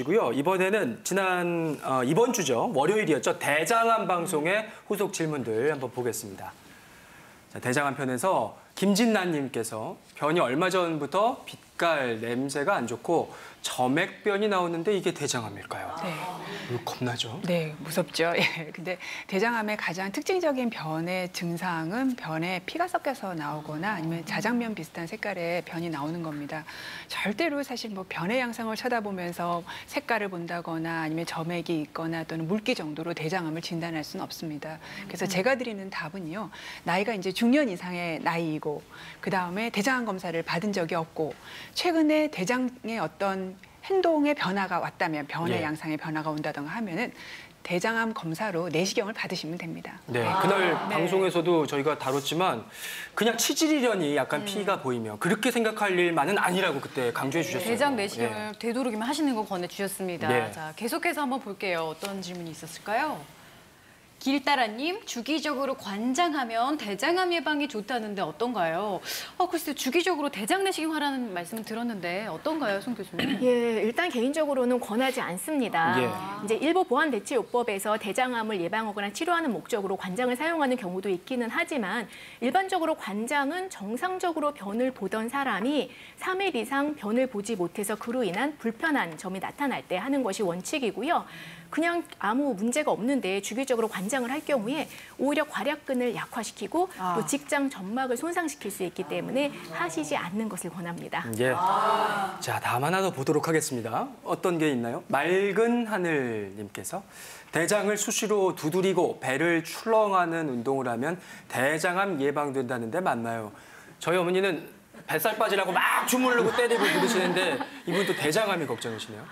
고요. 이번에는 이번 주죠. 월요일이었죠. 대장암 방송의 후속 질문들 한번 보겠습니다. 자, 대장암 편에서 김진란님께서 변이 얼마 전부터 빛깔, 냄새가 안 좋고 점액변이 나오는데 이게 대장암일까요? 네. 이거 겁나죠? 네, 무섭죠. 예. 근데 대장암의 가장 특징적인 변의 증상은 변에 피가 섞여서 나오거나 아니면 자장면 비슷한 색깔의 변이 나오는 겁니다. 절대로 사실 뭐 변의 양상을 쳐다보면서 색깔을 본다거나 아니면 점액이 있거나 또는 물기 정도로 대장암을 진단할 수는 없습니다. 그래서 제가 드리는 답은요. 나이가 이제 중년 이상의 나이이고 그다음에 대장암 검사를 받은 적이 없고 최근에 대장의 어떤 행동의 변화가 왔다면 변의 양상의 변화가 온다던가 하면은 대장암 검사로 내시경을 받으시면 됩니다. 네, 그날 방송에서도 저희가 다뤘지만 그냥 치질이려니 약간 피가 보이며 그렇게 생각할 일만은 아니라고 그때 강조해 주셨어요. 대장 내시경을 되도록이면 하시는 거 권해주셨습니다. 네. 자, 계속해서 한번 볼게요. 어떤 질문이 있었을까요? 길따라님, 주기적으로 관장하면 대장암 예방이 좋다는데 어떤가요? 글쎄요, 주기적으로 대장 내시경 하라는 말씀은 들었는데 어떤가요, 송 교수님? 예, 일단 개인적으로는 권하지 않습니다. 이제 일부 보안대체요법에서 대장암을 예방하거나 치료하는 목적으로 관장을 사용하는 경우도 있기는 하지만 일반적으로 관장은 정상적으로 변을 보던 사람이 3일 이상 변을 보지 못해서 그로 인한 불편한 점이 나타날 때 하는 것이 원칙이고요. 그냥 아무 문제가 없는데 주기적으로 관장을 할 경우에 오히려 괄약근을 약화시키고 또 직장 점막을 손상시킬 수 있기 때문에 하시지 않는 것을 권합니다. 예. 자, 다음 하나 더 보도록 하겠습니다. 어떤 게 있나요? 맑은 하늘님께서 대장을 수시로 두드리고 배를 출렁하는 운동을 하면 대장암 예방된다는데 맞나요? 저희 어머니는 뱃살 빠지라고 막 주물르고 때리고 그러시는데 이분도 대장암이 걱정이시네요.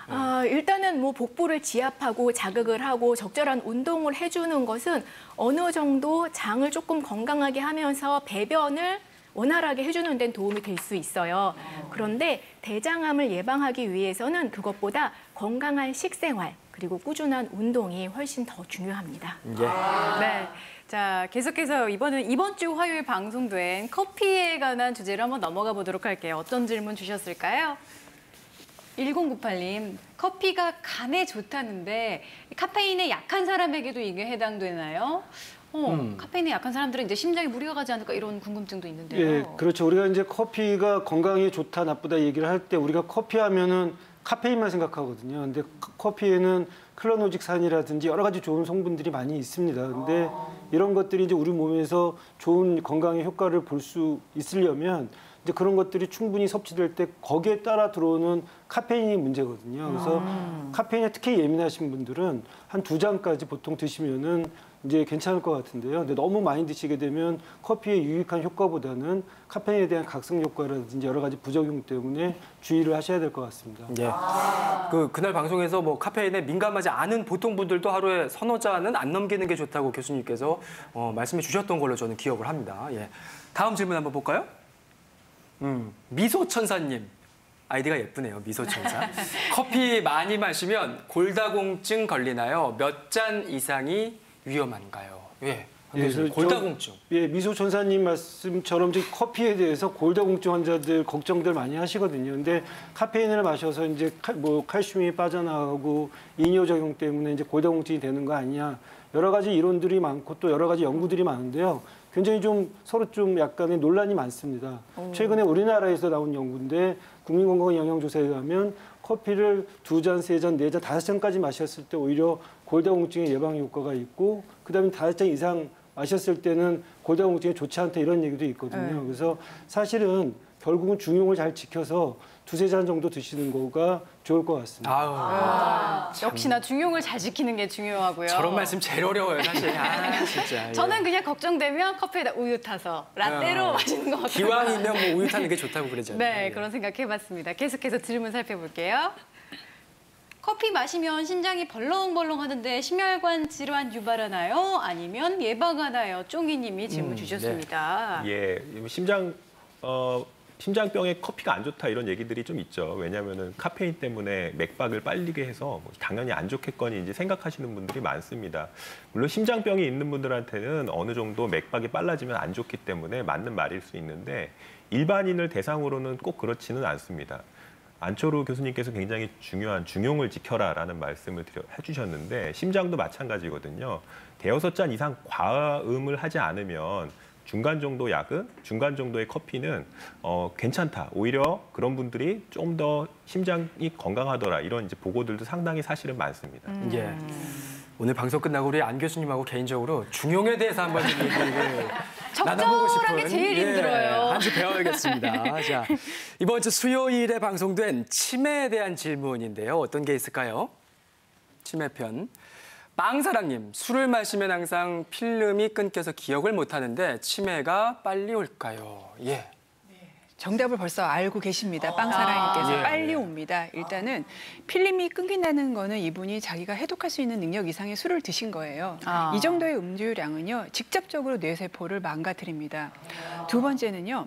일단은 뭐 복부를 지압하고 자극을 하고 적절한 운동을 해주는 것은 어느 정도 장을 조금 건강하게 하면서 배변을 원활하게 해주는 데는 도움이 될 수 있어요. 그런데 대장암을 예방하기 위해서는 그것보다 건강한 식생활 그리고 꾸준한 운동이 훨씬 더 중요합니다. 네. 자, 계속해서 이번 주 화요일 방송된 커피에 관한 주제로 한번 넘어가 보도록 할게요. 어떤 질문 주셨을까요? 1098님, 커피가 간에 좋다는데 카페인에 약한 사람에게도 이게 해당되나요? 카페인에 약한 사람들은 이제 심장에 무리가 가지 않을까 이런 궁금증도 있는데요. 예, 그렇죠. 우리가 이제 커피가 건강에 좋다, 나쁘다 얘기를 할 때 우리가 커피 하면은 카페인만 생각하거든요. 근데 커피에는 클로노직산이라든지 여러 가지 좋은 성분들이 많이 있습니다. 근데 이런 것들이 이제 우리 몸에서 좋은 건강의 효과를 볼 수 있으려면 이제 그런 것들이 충분히 섭취될 때 거기에 따라 들어오는 카페인이 문제거든요. 그래서 카페인에 특히 예민하신 분들은 한 2잔까지 보통 드시면은 이제 괜찮을 것 같은데요. 근데 너무 많이 드시게 되면 커피의 유익한 효과보다는 카페인에 대한 각성 효과라든지 여러 가지 부작용 때문에 주의를 하셔야 될 것 같습니다. 예. 그날 방송에서 뭐 카페인에 민감하지 않은 보통 분들도 하루에 서너 잔은 안 넘기는 게 좋다고 교수님께서 말씀해 주셨던 걸로 저는 기억을 합니다. 예. 다음 질문 한번 볼까요? 미소천사님. 아이디가 예쁘네요, 미소천사. 커피 많이 마시면 골다공증 걸리나요? 몇 잔 이상이 위험한가요? 예. 골다공증. 미소천사님 말씀처럼 커피에 대해서 골다공증 환자들 걱정들 많이 하시거든요. 근데 카페인을 마셔서 이제 칼슘이 빠져나가고 이뇨작용 때문에 이제 골다공증이 되는 거 아니냐. 여러 가지 이론들이 많고 또 여러 가지 연구들이 많은데요. 굉장히 서로 약간의 논란이 많습니다. 최근에 우리나라에서 나온 연구인데 국민건강영양조사에 의하면 커피를 2잔, 3잔, 4잔, 5잔까지 마셨을 때 오히려 골다공증의 예방 효과가 있고 그다음에 5잔 이상 마셨을 때는 골다공증에 좋지 않다 이런 얘기도 있거든요. 그래서 사실은 결국은 중용을 잘 지켜서 2-3잔 정도 드시는 거가 좋을 것 같습니다. 역시나 중용을 잘 지키는 게 중요하고요. 저런 말씀 제일 어려워요, 사실. 진짜. 저는 그냥 걱정되면 커피에다 우유 타서 라떼로 마시는 것 같아요. 기왕이면 뭐 우유 타는 게 좋다고 그러잖아요. 네, 그런 생각 해봤습니다. 계속해서 질문 살펴볼게요. 커피 마시면 심장이 벌렁벌렁 하는데 심혈관 질환 유발하나요? 아니면 예방하나요? 쫑이님이 질문 주셨습니다. 예, 심장병에 커피가 안 좋다 이런 얘기들이 좀 있죠. 왜냐하면은 카페인 때문에 맥박을 빨리게 해서 당연히 안 좋겠거니 이제 생각하시는 분들이 많습니다. 물론 심장병이 있는 분들한테는 어느 정도 맥박이 빨라지면 안 좋기 때문에 맞는 말일 수 있는데 일반인을 대상으로는 꼭 그렇지는 않습니다. 안초루 교수님께서 굉장히 중요한 중용을 지켜라라는 말씀을 해주셨는데 심장도 마찬가지거든요. 대여섯 잔 이상 과음을 하지 않으면 중간 정도 약은, 중간 정도의 커피는 괜찮다. 오히려 그런 분들이 좀 더 심장이 건강하더라. 이런 이제 보고들도 상당히 사실은 많습니다. 예. 오늘 방송 끝나고 우리 안 교수님하고 개인적으로 중용에 대해서 한번 좀 얘기를 나눠보고 싶은. 적절하게 제일 힘들어요. 한주 배워야겠습니다. 자, 이번 주 수요일에 방송된 치매에 대한 질문인데요. 어떤 게 있을까요? 치매편. 빵사랑님, 술을 마시면 항상 필름이 끊겨서 기억을 못하는데 치매가 빨리 올까요? 예. 정답을 벌써 알고 계십니다. 빵사랑님께서 예. 빨리 옵니다. 일단은 필름이 끊긴다는 거는 이분이 자기가 해독할 수 있는 능력 이상의 술을 드신 거예요. 이 정도의 음주량은요, 직접적으로 뇌세포를 망가뜨립니다. 두 번째는요,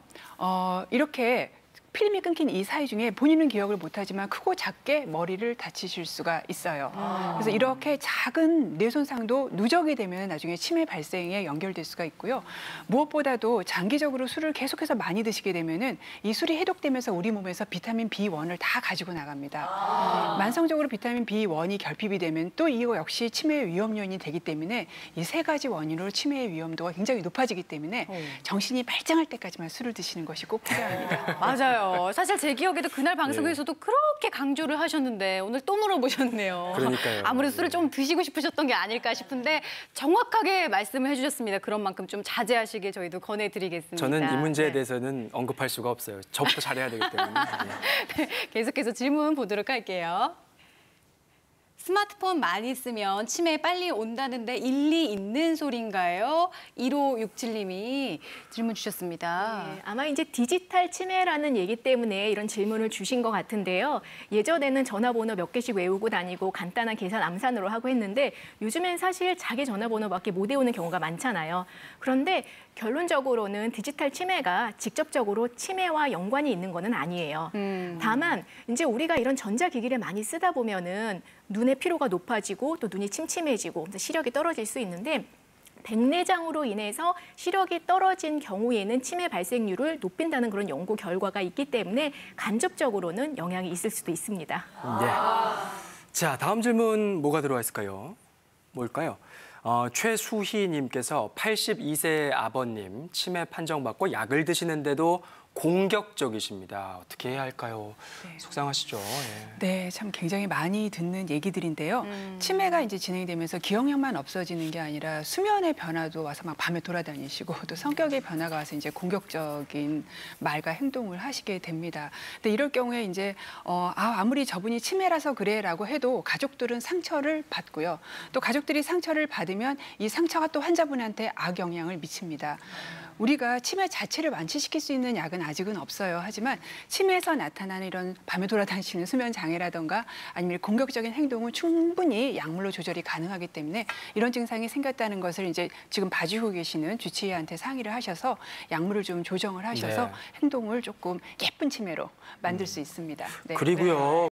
이렇게 필름이 끊긴 이 사이 중에 본인은 기억을 못하지만 크고 작게 머리를 다치실 수가 있어요. 그래서 이렇게 작은 뇌 손상도 누적이 되면 나중에 치매 발생에 연결될 수가 있고요. 무엇보다도 장기적으로 술을 계속해서 많이 드시게 되면은 이 술이 해독되면서 우리 몸에서 비타민 B1을 다 가지고 나갑니다. 만성적으로 비타민 B1이 결핍이 되면 또 이거 역시 치매의 위험 요인이 되기 때문에 이 세 가지 원인으로 치매의 위험도가 굉장히 높아지기 때문에 정신이 말짱할 때까지만 술을 드시는 것이 꼭 필요합니다. 맞아요. 사실 제 기억에도 그날 방송에서도 그렇게 강조를 하셨는데 오늘 또 물어보셨네요. 그러니까요. 아무래도 술을 좀 드시고 싶으셨던 게 아닐까 싶은데 정확하게 말씀을 해주셨습니다. 그런 만큼 좀 자제하시길 저희도 권해드리겠습니다. 저는 이 문제에 네. 대해서는 언급할 수가 없어요. 저부터 잘해야 되기 때문에. 예. 네, 계속해서 질문 보도록 할게요. 스마트폰 많이 쓰면 치매 빨리 온다는데 일리 있는 소린가요? 1567님이 질문 주셨습니다. 네, 아마 이제 디지털 치매라는 얘기 때문에 이런 질문을 주신 것 같은데요. 예전에는 전화번호 몇 개씩 외우고 다니고 간단한 계산 암산으로 하고 했는데 요즘엔 사실 자기 전화번호밖에 못 외우는 경우가 많잖아요. 그런데 결론적으로는 디지털 치매가 직접적으로 치매와 연관이 있는 거는 아니에요. 다만 이제 우리가 이런 전자기기를 많이 쓰다 보면은 눈의 피로가 높아지고 또 눈이 침침해지고 시력이 떨어질 수 있는데 백내장으로 인해서 시력이 떨어진 경우에는 치매 발생률을 높인다는 그런 연구 결과가 있기 때문에 간접적으로는 영향이 있을 수도 있습니다. 네. 자, 다음 질문 뭐가 들어와 있을까요? 뭘까요? 최수희님께서 82세 아버님 치매 판정받고 약을 드시는데도 공격적이십니다. 어떻게 해야 할까요? 네. 속상하시죠? 예. 네, 참 굉장히 많이 듣는 얘기들인데요. 치매가 이제 진행되면서 기억력만 없어지는 게 아니라 수면의 변화도 와서 막 밤에 돌아다니시고 또 성격의 변화가 와서 이제 공격적인 말과 행동을 하시게 됩니다. 근데 이럴 경우에 이제 아무리 저분이 치매라서 그래라고 해도 가족들은 상처를 받고요. 또 가족들이 상처를 받으면 이 상처가 또 환자분한테 악영향을 미칩니다. 우리가 치매 자체를 완치시킬 수 있는 약은 아직은 없어요. 하지만 치매에서 나타나는 이런 밤에 돌아다니시는 수면 장애라던가 아니면 공격적인 행동은 충분히 약물로 조절이 가능하기 때문에 이런 증상이 생겼다는 것을 이제 지금 봐주고 계시는 주치의한테 상의를 하셔서 약물을 좀 조정을 하셔서 네. 행동을 조금 예쁜 치매로 만들 수 있습니다. 네. 그리고요.